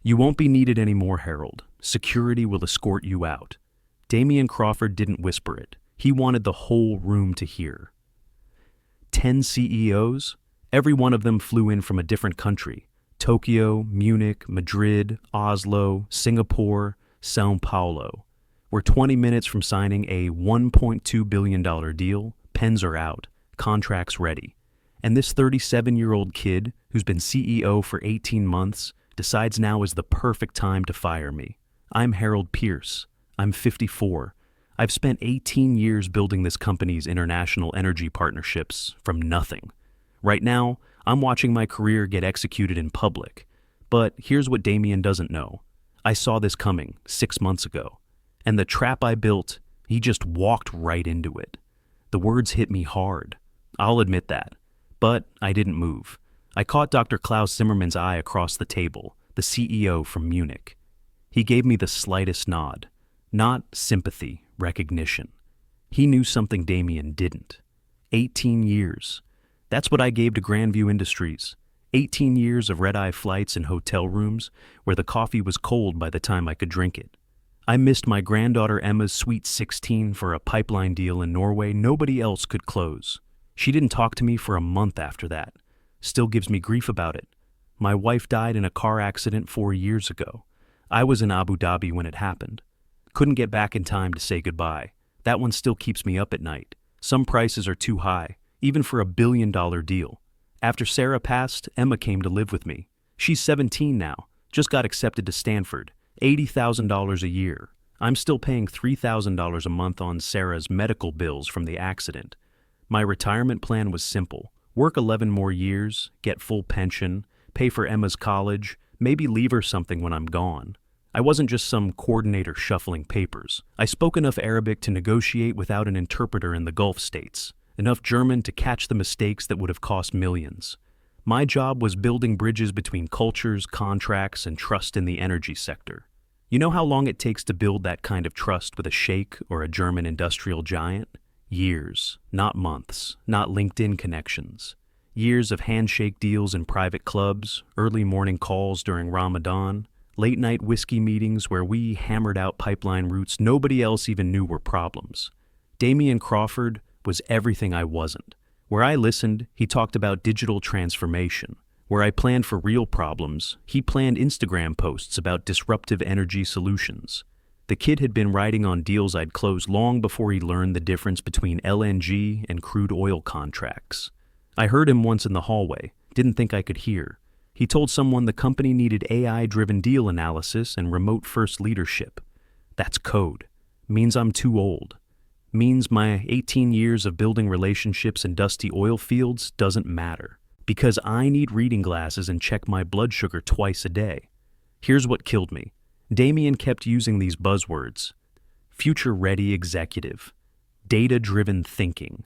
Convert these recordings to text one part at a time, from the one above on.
You won't be needed anymore, Harold. Security will escort you out. Damian Crawford didn't whisper it. He wanted the whole room to hear. 10 CEOs? Every one of them flew in from a different country. Tokyo, Munich, Madrid, Oslo, Singapore, São Paulo. We're 20 minutes from signing a $1.2 billion deal. Pens are out. Contracts ready. And this 37-year-old kid, who's been CEO for 18 months, decides now is the perfect time to fire me. I'm Harold Pierce. I'm 54. I've spent 18 years building this company's international energy partnerships from nothing. Right now, I'm watching my career get executed in public. But here's what Damian doesn't know. I saw this coming 6 months ago. And the trap I built, he just walked right into it. The words hit me hard. I'll admit that. But I didn't move. I caught Dr. Klaus Zimmerman's eye across the table, the CEO from Munich. He gave me the slightest nod. Not sympathy, recognition. He knew something Damian didn't. 18 years. That's what I gave to Grandview Industries. 18 years of red-eye flights in hotel rooms where the coffee was cold by the time I could drink it. I missed my granddaughter Emma's sweet 16 for a pipeline deal in Norway nobody else could close. She didn't talk to me for a month after that. Still gives me grief about it. My wife died in a car accident 4 years ago. I was in Abu Dhabi when it happened. Couldn't get back in time to say goodbye. That one still keeps me up at night. Some prices are too high, even for $1 billion deal. After Sarah passed, Emma came to live with me. She's 17 now, just got accepted to Stanford. $80,000 a year. I'm still paying $3,000 a month on Sarah's medical bills from the accident. My retirement plan was simple. Work 11 more years, get full pension, pay for Emma's college, maybe leave her something when I'm gone. I wasn't just some coordinator shuffling papers. I spoke enough Arabic to negotiate without an interpreter in the Gulf states, enough German to catch the mistakes that would have cost millions. My job was building bridges between cultures, contracts, and trust in the energy sector. You know how long it takes to build that kind of trust with a sheikh or a German industrial giant? Years, not months, not LinkedIn connections. Years of handshake deals in private clubs, early morning calls during Ramadan, late-night whiskey meetings where we hammered out pipeline routes nobody else even knew were problems. Damian Crawford was everything I wasn't. Where I listened, he talked about digital transformation. Where I planned for real problems, he planned Instagram posts about disruptive energy solutions. The kid had been writing on deals I'd closed long before he learned the difference between LNG and crude oil contracts. I heard him once in the hallway, didn't think I could hear. He told someone the company needed AI-driven deal analysis and remote-first leadership. That's code. Means I'm too old. Means my 18 years of building relationships in dusty oil fields doesn't matter, because I need reading glasses and check my blood sugar twice a day. Here's what killed me. Damian kept using these buzzwords. Future-ready executive. Data-driven thinking.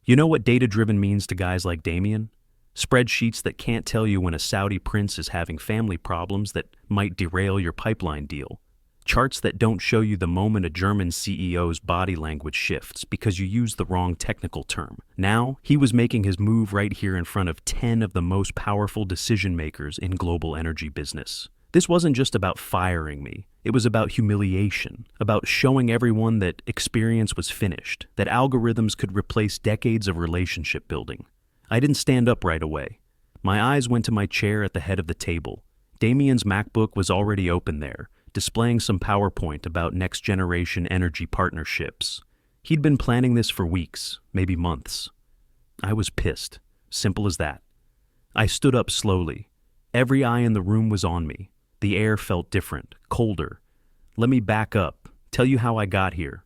You know what data-driven means to guys like Damian? Spreadsheets that can't tell you when a Saudi prince is having family problems that might derail your pipeline deal. Charts that don't show you the moment a German CEO's body language shifts because you used the wrong technical term. Now, he was making his move right here in front of 10 of the most powerful decision makers in global energy business. This wasn't just about firing me. It was about humiliation, about showing everyone that experience was finished, that algorithms could replace decades of relationship building. I didn't stand up right away. My eyes went to my chair at the head of the table. Damian's MacBook was already open there, displaying some PowerPoint about next-generation energy partnerships. He'd been planning this for weeks, maybe months. I was pissed. Simple as that. I stood up slowly. Every eye in the room was on me. The air felt different, colder. Let me back up, tell you how I got here.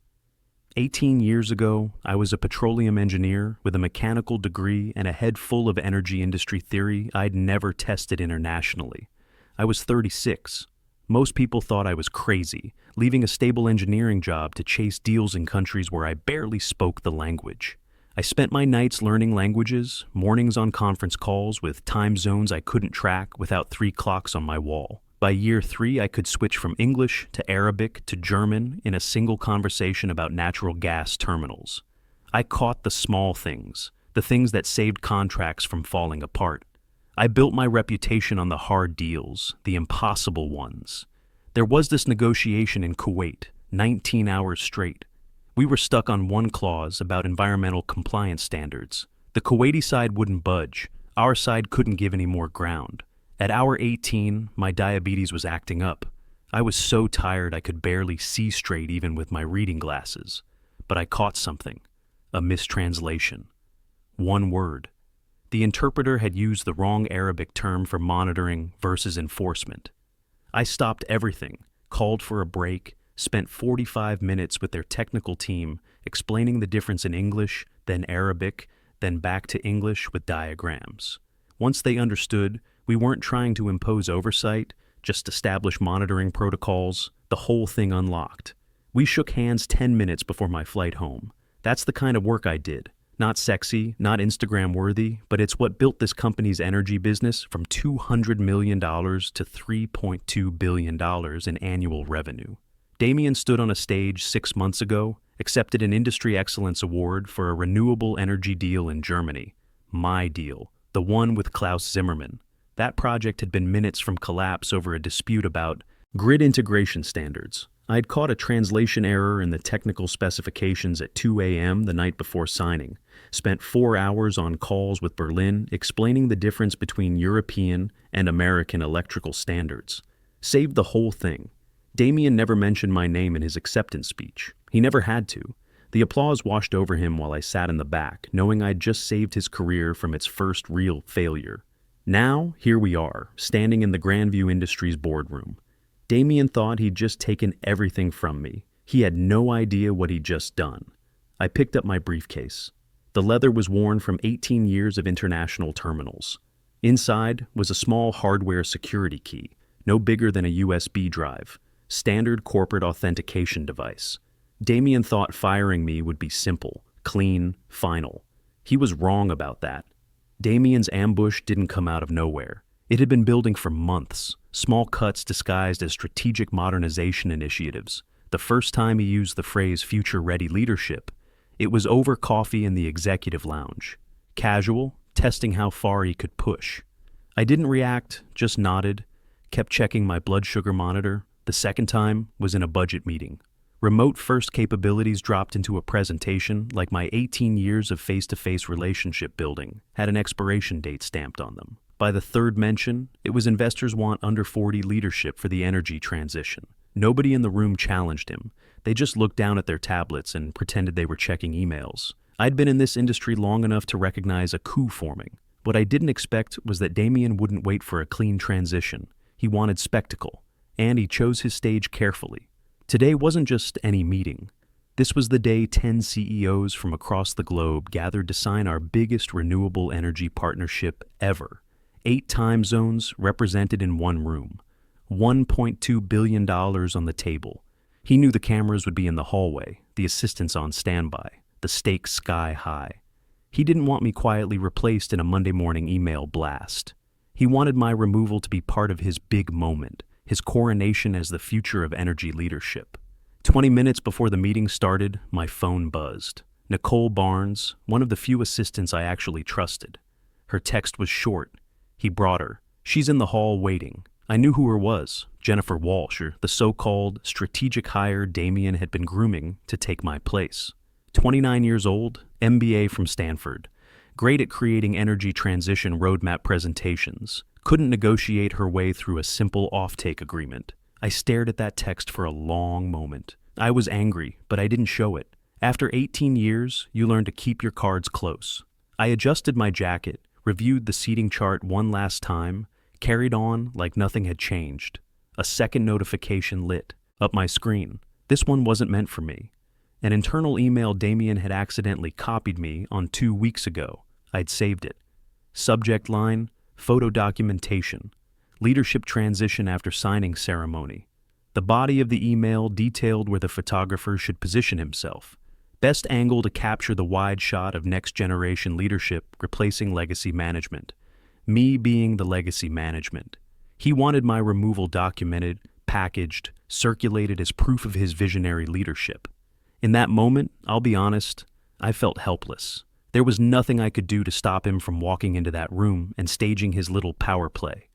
18 years ago, I was a petroleum engineer with a mechanical degree and a head full of energy industry theory I'd never tested internationally. I was 36. Most people thought I was crazy, leaving a stable engineering job to chase deals in countries where I barely spoke the language. I spent my nights learning languages, mornings on conference calls with time zones I couldn't track without 3 clocks on my wall. By year 3, I could switch from English to Arabic to German in a single conversation about natural gas terminals. I caught the small things, the things that saved contracts from falling apart. I built my reputation on the hard deals, the impossible ones. There was this negotiation in Kuwait, 19 hours straight. We were stuck on one clause about environmental compliance standards. The Kuwaiti side wouldn't budge. Our side couldn't give any more ground. At hour 18, my diabetes was acting up. I was so tired I could barely see straight even with my reading glasses. But I caught something. A mistranslation. One word. The interpreter had used the wrong Arabic term for monitoring versus enforcement. I stopped everything, called for a break, spent 45 minutes with their technical team explaining the difference in English, then Arabic, then back to English with diagrams. Once they understood, we weren't trying to impose oversight, just establish monitoring protocols. The whole thing unlocked. We shook hands 10 minutes before my flight home. That's the kind of work I did. Not sexy, not Instagram worthy, but it's what built this company's energy business from $200 million to $3.2 billion in annual revenue. Damien stood on a stage 6 months ago, accepted an Industry Excellence Award for a renewable energy deal in Germany. My deal, the one with Klaus Zimmermann. That project had been minutes from collapse over a dispute about grid integration standards. I'd caught a translation error in the technical specifications at 2 a.m. the night before signing. Spent 4 hours on calls with Berlin explaining the difference between European and American electrical standards. Saved the whole thing. Damien never mentioned my name in his acceptance speech. He never had to. The applause washed over him while I sat in the back, knowing I'd just saved his career from its first real failure. Now, here we are, standing in the Grandview Industries boardroom. Damien thought he'd just taken everything from me. He had no idea what he'd just done. I picked up my briefcase. The leather was worn from 18 years of international terminals. Inside was a small hardware security key, no bigger than a USB drive, standard corporate authentication device. Damien thought firing me would be simple, clean, final. He was wrong about that. Damien's ambush didn't come out of nowhere. It had been building for months, small cuts disguised as strategic modernization initiatives. The first time he used the phrase future-ready leadership, it was over coffee in the executive lounge. Casual, testing how far he could push. I didn't react, just nodded, kept checking my blood sugar monitor. The second time was in a budget meeting. Remote-first capabilities dropped into a presentation like my 18 years of face-to-face relationship building had an expiration date stamped on them. By the third mention, it was investors want under 40 leadership for the energy transition. Nobody in the room challenged him. They just looked down at their tablets and pretended they were checking emails. I'd been in this industry long enough to recognize a coup forming. What I didn't expect was that Damien wouldn't wait for a clean transition. He wanted spectacle, and he chose his stage carefully. Today wasn't just any meeting. This was the day 10 CEOs from across the globe gathered to sign our biggest renewable energy partnership ever. 8 time zones represented in one room. $1.2 billion on the table. He knew the cameras would be in the hallway, the assistants on standby, the stakes sky high. He didn't want me quietly replaced in a Monday morning email blast. He wanted my removal to be part of his big moment, his coronation as the future of energy leadership. 20 minutes before the meeting started, my phone buzzed. Nicole Barnes, one of the few assistants I actually trusted. Her text was short. He brought her. She's in the hall waiting. I knew who her was, Jennifer Walsh, the so-called strategic hire Damien had been grooming to take my place. 29 years old, MBA from Stanford. Great at creating energy transition roadmap presentations. Couldn't negotiate her way through a simple offtake agreement. I stared at that text for a long moment. I was angry, but I didn't show it. After 18 years, you learn to keep your cards close. I adjusted my jacket, reviewed the seating chart one last time, carried on like nothing had changed. A second notification lit up my screen. This one wasn't meant for me. An internal email Damien had accidentally copied me on 2 weeks ago. I'd saved it. Subject line, photo documentation, leadership transition after signing ceremony. The body of the email detailed where the photographer should position himself. Best angle to capture the wide shot of next-generation leadership replacing legacy management. Me being the legacy management. He wanted my removal documented, packaged, circulated as proof of his visionary leadership. In that moment, I'll be honest, I felt helpless. There was nothing I could do to stop him from walking into that room and staging his little power play.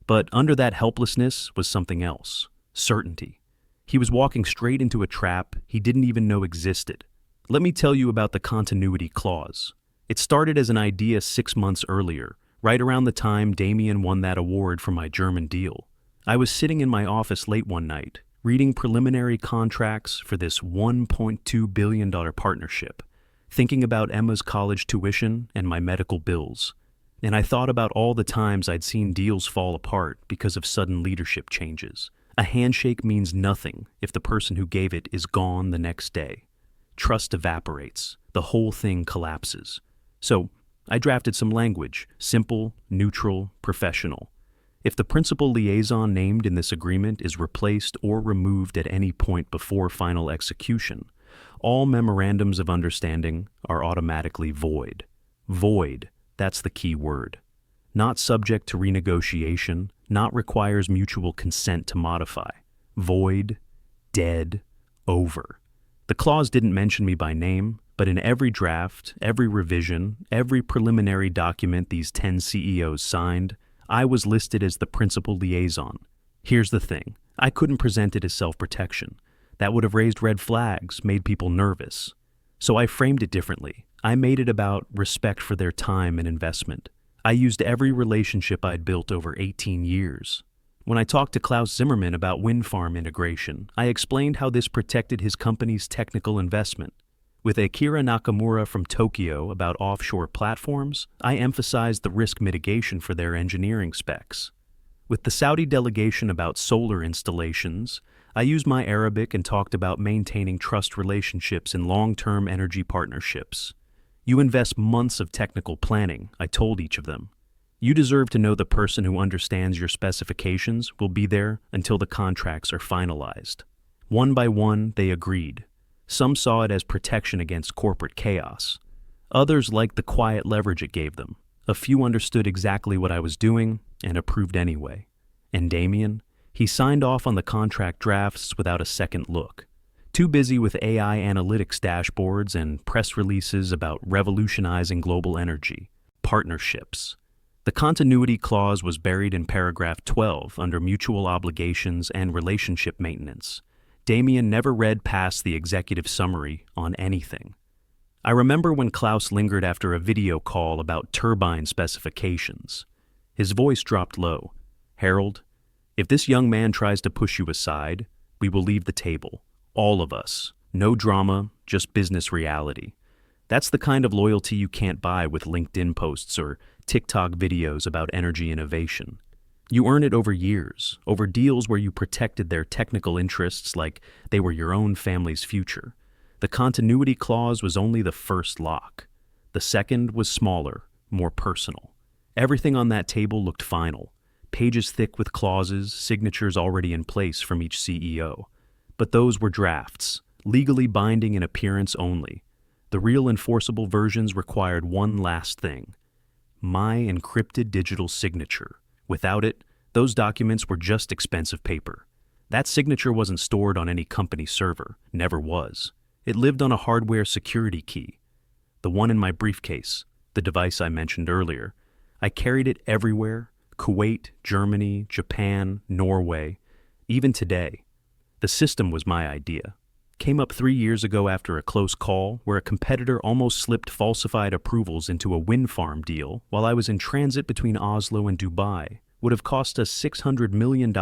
But under that helplessness was something else: certainty. He was walking straight into a trap he didn't even know existed. Let me tell you about the continuity clause. It started as an idea 6 months earlier, right around the time Damien won that award for my German deal. I was sitting in my office late one night, reading preliminary contracts for this $1.2 billion partnership, thinking about Emma's college tuition and my medical bills. And I thought about all the times I'd seen deals fall apart because of sudden leadership changes. A handshake means nothing if the person who gave it is gone the next day. Trust evaporates. The whole thing collapses. So I drafted some language: simple, neutral, professional. If the principal liaison named in this agreement is replaced or removed at any point before final execution, all memorandums of understanding are automatically void. Void, that's the key word. Not subject to renegotiation, not requires mutual consent to modify. Void, dead, over. The clause didn't mention me by name, but in every draft, every revision, every preliminary document these 10 CEOs signed, I was listed as the principal liaison. Here's the thing: I couldn't present it as self-protection. That would have raised red flags, made people nervous. So I framed it differently. I made it about respect for their time and investment. I used every relationship I'd built over 18 years. When I talked to Klaus Zimmerman about wind farm integration, I explained how this protected his company's technical investment. With Akira Nakamura from Tokyo about offshore platforms, I emphasized the risk mitigation for their engineering specs. With the Saudi delegation about solar installations, I used my Arabic and talked about maintaining trust relationships in long-term energy partnerships. You invest months of technical planning, I told each of them. You deserve to know the person who understands your specifications will be there until the contracts are finalized. One by one, they agreed. Some saw it as protection against corporate chaos. Others liked the quiet leverage it gave them. A few understood exactly what I was doing and approved anyway. And Damien? He signed off on the contract drafts without a second look. Too busy with AI analytics dashboards and press releases about revolutionizing global energy. Partnerships. The continuity clause was buried in paragraph 12 under mutual obligations and relationship maintenance. Damien never read past the executive summary on anything. I remember when Klaus lingered after a video call about turbine specifications. His voice dropped low. "Harold, if this young man tries to push you aside, we will leave the table. All of us. No drama, just business reality. That's the kind of loyalty you can't buy with LinkedIn posts or TikTok videos about energy innovation. You earn it over years, over deals where you protected their technical interests like they were your own family's future. The continuity clause was only the first lock. The second was smaller, more personal. Everything on that table looked final, pages thick with clauses, signatures already in place from each CEO. But those were drafts, legally binding in appearance only. The real enforceable versions required one last thing: my encrypted digital signature. Without it, those documents were just expensive paper. That signature wasn't stored on any company server, never was. It lived on a hardware security key. The one in my briefcase, the device I mentioned earlier. I carried it everywhere: Kuwait, Germany, Japan, Norway. Even today. The system was my idea. Came up 3 years ago after a close call where a competitor almost slipped falsified approvals into a wind farm deal while I was in transit between Oslo and Dubai. Would have cost us $600 million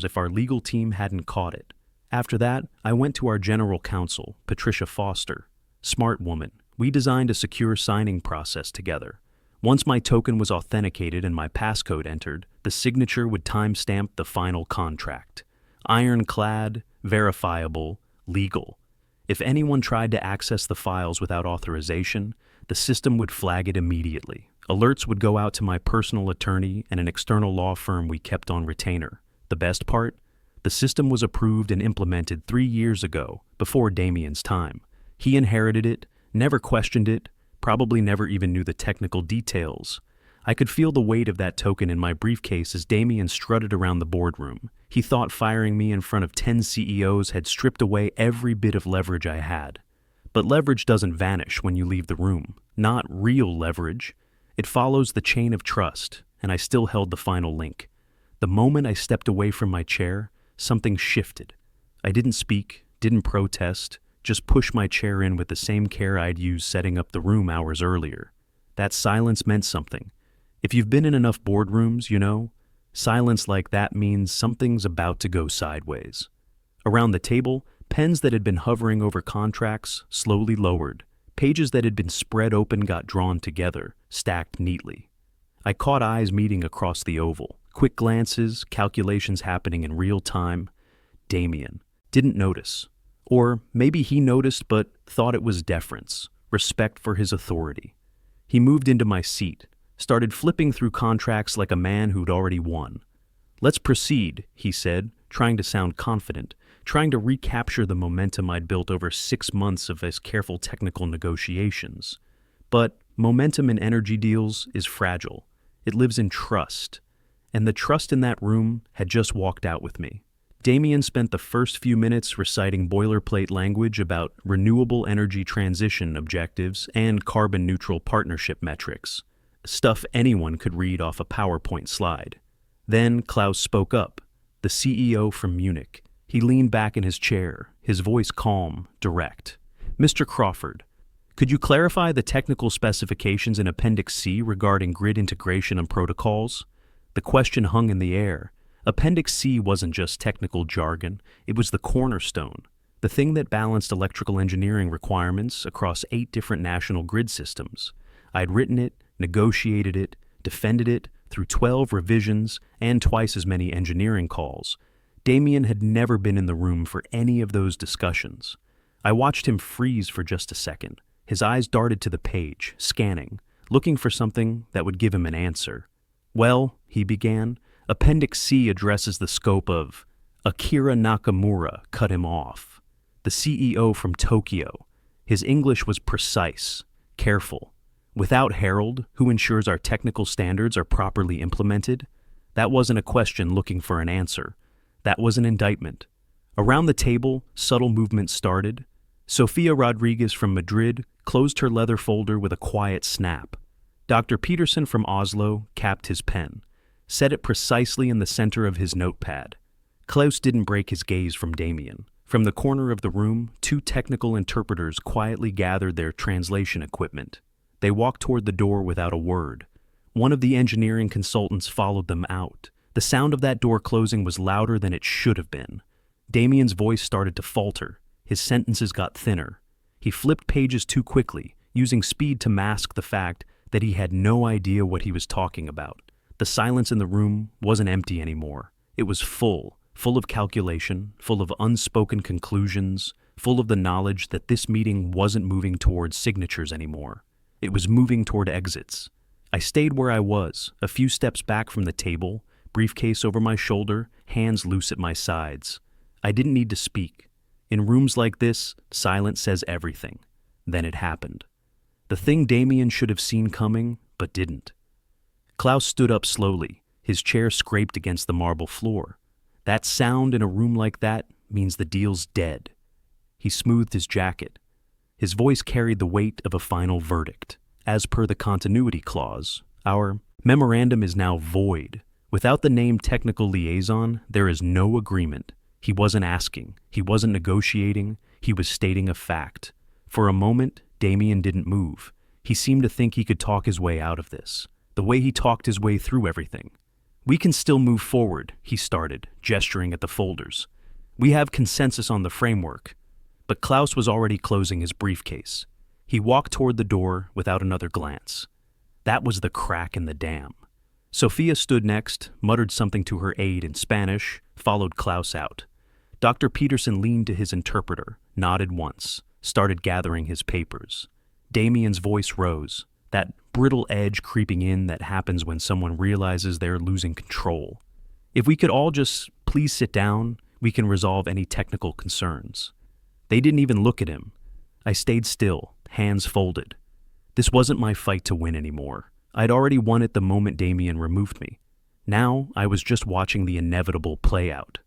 if our legal team hadn't caught it. After that, I went to our general counsel, Patricia Foster. Smart woman. We designed a secure signing process together. Once my token was authenticated and my passcode entered, the signature would timestamp the final contract. Ironclad, verifiable, legal. If anyone tried to access the files without authorization, the system would flag it immediately. Alerts would go out to my personal attorney and an external law firm we kept on retainer. The best part? The system was approved and implemented 3 years ago, before Damien's time. He inherited it, never questioned it, probably never even knew the technical details. I could feel the weight of that token in my briefcase as Damien strutted around the boardroom. He thought firing me in front of 10 CEOs had stripped away every bit of leverage I had. But leverage doesn't vanish when you leave the room. Not real leverage. It follows the chain of trust, and I still held the final link. The moment I stepped away from my chair, something shifted. I didn't speak, didn't protest, just pushed my chair in with the same care I'd used setting up the room hours earlier. That silence meant something. If you've been in enough boardrooms, you know, silence like that means something's about to go sideways. Around the table, pens that had been hovering over contracts slowly lowered. Pages that had been spread open got drawn together, stacked neatly. I caught eyes meeting across the oval. Quick glances, calculations happening in real time. Damien didn't notice. Or maybe he noticed but thought it was deference, respect for his authority. He moved into my seat, started flipping through contracts like a man who'd already won. "Let's proceed," he said, trying to sound confident, trying to recapture the momentum I'd built over 6 months of his careful technical negotiations. But momentum in energy deals is fragile. It lives in trust. And the trust in that room had just walked out with me. Damien spent the first few minutes reciting boilerplate language about renewable energy transition objectives and carbon-neutral partnership metrics, stuff anyone could read off a PowerPoint slide. Then Klaus spoke up, the CEO from Munich. He leaned back in his chair, his voice calm, direct. "Mr. Crawford, could you clarify the technical specifications in Appendix C regarding grid integration and protocols?" The question hung in the air. Appendix C wasn't just technical jargon, it was the cornerstone, the thing that balanced electrical engineering requirements across 8 different national grid systems. I'd written it, negotiated it, defended it through 12 revisions and twice as many engineering calls. Damien had never been in the room for any of those discussions. I watched him freeze for just a second. His eyes darted to the page, scanning, looking for something that would give him an answer. "Well," he began, "Appendix C addresses the scope of..." Akira Nakamura cut him off. The CEO from Tokyo. His English was precise, careful. "Without Harold, who ensures our technical standards are properly implemented?" That wasn't a question looking for an answer. That was an indictment. Around the table, subtle movement started. Sofia Rodriguez from Madrid closed her leather folder with a quiet snap. Dr. Peterson from Oslo capped his pen, set it precisely in the center of his notepad. Klaus didn't break his gaze from Damien. From the corner of the room, 2 technical interpreters quietly gathered their translation equipment. They walked toward the door without a word. One of the engineering consultants followed them out. The sound of that door closing was louder than it should have been. Damien's voice started to falter. His sentences got thinner. He flipped pages too quickly, using speed to mask the fact that he had no idea what he was talking about. The silence in the room wasn't empty anymore. It was full of calculation, full of unspoken conclusions, full of the knowledge that this meeting wasn't moving towards signatures anymore. It was moving toward exits. I stayed where I was, a few steps back from the table, briefcase over my shoulder, hands loose at my sides. I didn't need to speak. In rooms like this, silence says everything. Then it happened. The thing Damien should have seen coming, but didn't. Klaus stood up slowly, his chair scraped against the marble floor. That sound in a room like that means the deal's dead. He smoothed his jacket. His voice carried the weight of a final verdict. As per the continuity clause, our memorandum is now void. Without the named technical liaison, there is no agreement. He wasn't asking, he wasn't negotiating, he was stating a fact. For a moment, Damien didn't move. He seemed to think he could talk his way out of this, the way he talked his way through everything. "We can still move forward," he started, gesturing at the folders. "We have consensus on the framework." But Klaus was already closing his briefcase. He walked toward the door without another glance. That was the crack in the dam. Sophia stood next, muttered something to her aide in Spanish, followed Klaus out. Dr. Peterson leaned to his interpreter, nodded once, started gathering his papers. Damien's voice rose, that brittle edge creeping in that happens when someone realizes they're losing control. "If we could all just please sit down, we can resolve any technical concerns." They didn't even look at him. I stayed still, hands folded. This wasn't my fight to win anymore. I'd already won it the moment Damien removed me. Now I was just watching the inevitable play out.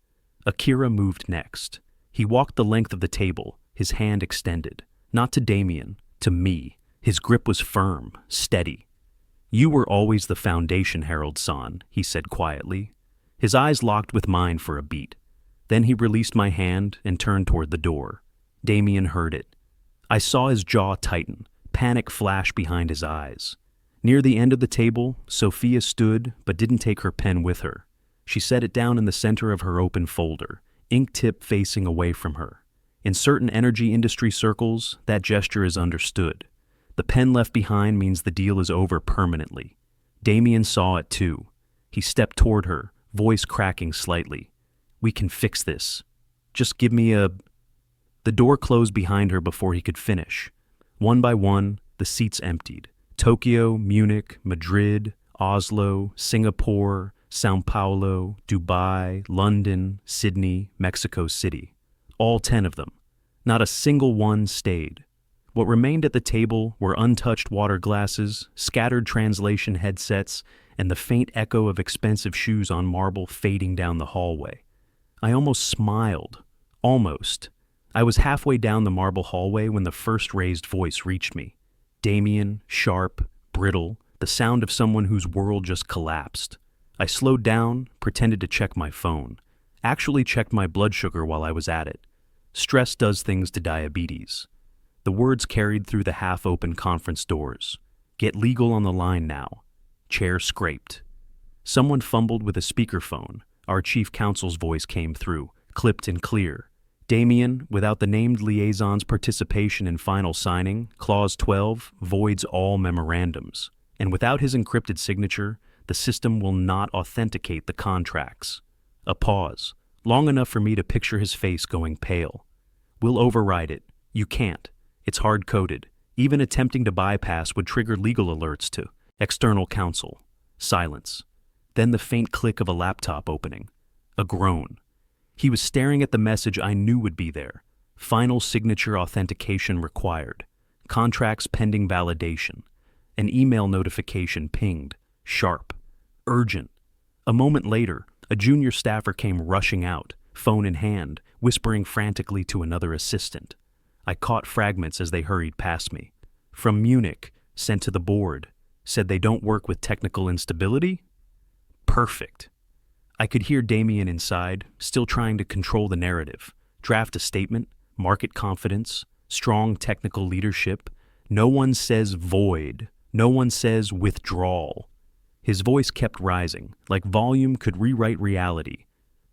Akira moved next. He walked the length of the table, his hand extended. Not to Damien, to me. His grip was firm, steady. "You were always the foundation, Harold-san," he said quietly. His eyes locked with mine for a beat. Then he released my hand and turned toward the door. Damien heard it. I saw his jaw tighten, panic flash behind his eyes. Near the end of the table, Sophia stood but didn't take her pen with her. She set it down in the center of her open folder, ink tip facing away from her. In certain energy industry circles, that gesture is understood. The pen left behind means the deal is over permanently. Damien saw it too. He stepped toward her, voice cracking slightly. "We can fix this. Just give me a..." The door closed behind her before he could finish. One by one, the seats emptied. Tokyo, Munich, Madrid, Oslo, Singapore, Sao Paulo, Dubai, London, Sydney, Mexico City. All 10 of them. Not a single one stayed. What remained at the table were untouched water glasses, scattered translation headsets, and the faint echo of expensive shoes on marble fading down the hallway. I almost smiled. Almost. I was halfway down the marble hallway when the first raised voice reached me. Damien, sharp, brittle, the sound of someone whose world just collapsed. I slowed down, pretended to check my phone. Actually checked my blood sugar while I was at it. Stress does things to diabetes. The words carried through the half-open conference doors. "Get legal on the line now." Chair scraped. Someone fumbled with a speakerphone. Our chief counsel's voice came through, clipped and clear. Damien, without the named liaison's participation in final signing, Clause 12 voids all memorandums. And without his encrypted signature, the system will not authenticate the contracts. A pause, long enough for me to picture his face going pale. "We'll override it. You can't. It's hard-coded. Even attempting to bypass would trigger legal alerts to external counsel." Silence. Then the faint click of a laptop opening. A groan. He was staring at the message I knew would be there. Final signature authentication required. Contracts pending validation. An email notification pinged. Sharp. Urgent. A moment later, a junior staffer came rushing out, phone in hand, whispering frantically to another assistant. I caught fragments as they hurried past me. "From Munich, sent to the board. Said they don't work with technical instability?" Perfect. I could hear Damien inside, still trying to control the narrative. Draft a statement, market confidence, strong technical leadership. No one says void. No one says withdrawal. His voice kept rising, like volume could rewrite reality.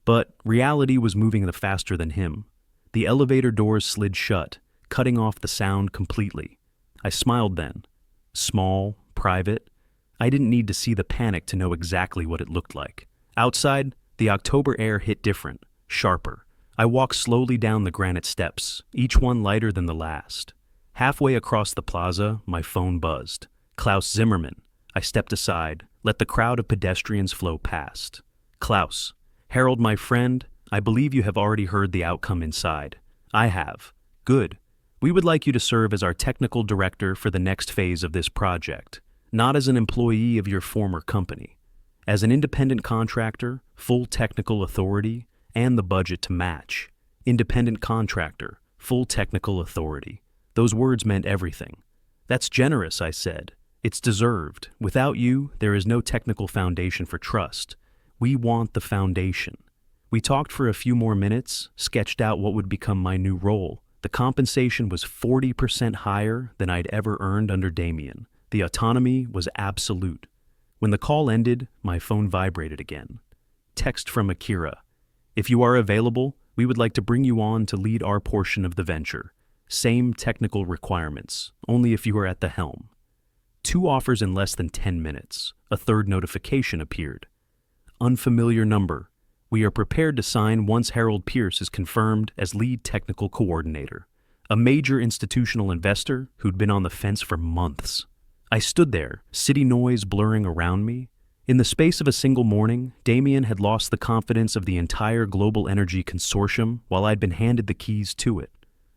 But reality was moving faster than him. The elevator doors slid shut, cutting off the sound completely. I smiled then. Small, private. I didn't need to see the panic to know exactly what it looked like. Outside, the October air hit different, sharper. I walked slowly down the granite steps, each one lighter than the last. Halfway across the plaza, my phone buzzed. Klaus Zimmerman. I stepped aside, let the crowd of pedestrians flow past. "Klaus, Harold, my friend, I believe you have already heard the outcome inside." "I have." "Good. We would like you to serve as our technical director for the next phase of this project, not as an employee of your former company. As an independent contractor, full technical authority, and the budget to match. Independent contractor, full technical authority." Those words meant everything. "That's generous," I said. "It's deserved. Without you, there is no technical foundation for trust. We want the foundation." We talked for a few more minutes, sketched out what would become my new role. The compensation was 40% higher than I'd ever earned under Damien. The autonomy was absolute. When the call ended, my phone vibrated again. Text from Akira. "If you are available, we would like to bring you on to lead our portion of the venture. Same technical requirements, only if you are at the helm." 2 offers in less than 10 minutes. A third notification appeared. Unfamiliar number. We are prepared to sign once Harold Pierce is confirmed as lead technical coordinator. A major institutional investor who'd been on the fence for months. I stood there, city noise blurring around me. In the space of a single morning, Damien had lost the confidence of the entire global energy consortium while I'd been handed the keys to it.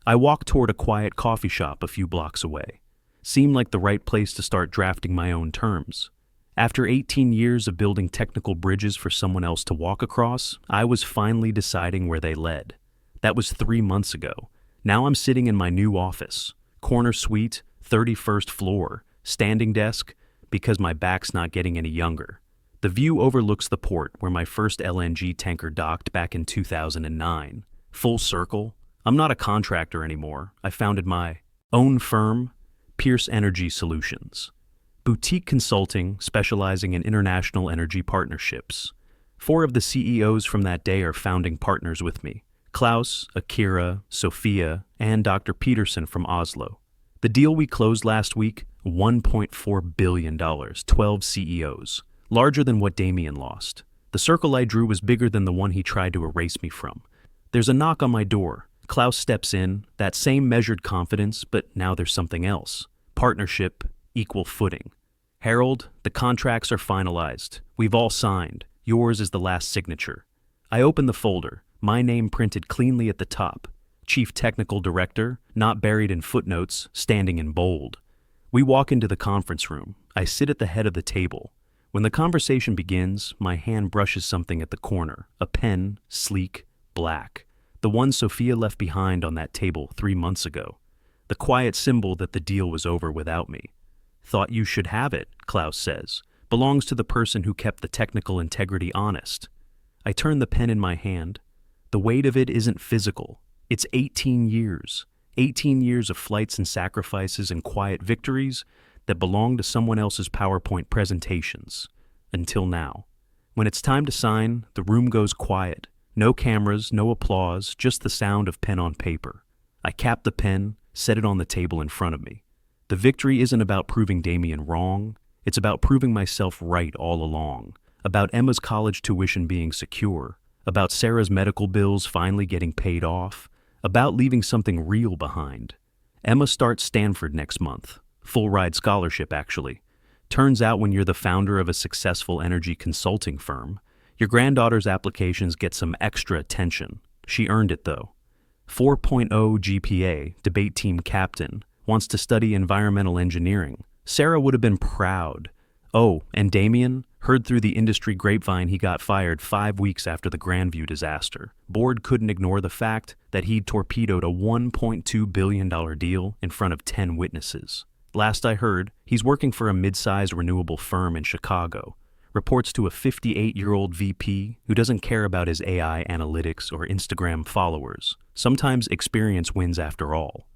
I walked toward a quiet coffee shop a few blocks away. Seemed like the right place to start drafting my own terms. After 18 years of building technical bridges for someone else to walk across, I was finally deciding where they led. That was 3 months ago. Now I'm sitting in my new office. corner suite, 31st floor, standing desk, because my back's not getting any younger. The view overlooks the port where my first LNG tanker docked back in 2009. Full circle. I'm not a contractor anymore. I founded my own firm, Pierce Energy Solutions. Boutique consulting specializing in international energy partnerships. 4 of the CEOs from that day are founding partners with me. Klaus, Akira, Sophia, and Dr. Peterson from Oslo. The deal we closed last week, $1.4 billion, 12 CEOs. Larger than what Damien lost. The circle I drew was bigger than the one he tried to erase me from. There's a knock on my door. Klaus steps in, that same measured confidence, but now there's something else. Partnership, equal footing. Harold, the contracts are finalized. We've all signed. Yours is the last signature. I open the folder, my name printed cleanly at the top. Chief Technical Director, not buried in footnotes, standing in bold. We walk into the conference room. I sit at the head of the table. When the conversation begins, my hand brushes something at the corner, a pen, sleek, black. The one Sophia left behind on that table 3 months ago. The quiet symbol that the deal was over without me. Thought you should have it, Klaus says. Belongs to the person who kept the technical integrity honest. I turn the pen in my hand. The weight of it isn't physical. It's 18 years. 18 years of flights and sacrifices and quiet victories that belong to someone else's PowerPoint presentations. Until now. When it's time to sign, the room goes quiet. No cameras, no applause, just the sound of pen on paper. I cap the pen, set it on the table in front of me. The victory isn't about proving Damien wrong. It's about proving myself right all along. About Emma's college tuition being secure. About Sarah's medical bills finally getting paid off. About leaving something real behind. Emma starts Stanford next month. Full ride scholarship, actually. Turns out when you're the founder of a successful energy consulting firm, your granddaughter's applications get some extra attention. She earned it, though. 4.0 GPA, debate team captain, wants to study environmental engineering. Sarah would have been proud. Oh, and Damien heard through the industry grapevine he got fired 5 weeks after the Grandview disaster. Board couldn't ignore the fact that he'd torpedoed a $1.2 billion deal in front of 10 witnesses. Last I heard, he's working for a mid-sized renewable firm in Chicago. Reports to a 58-year-old VP who doesn't care about his AI analytics or Instagram followers. Sometimes experience wins after all.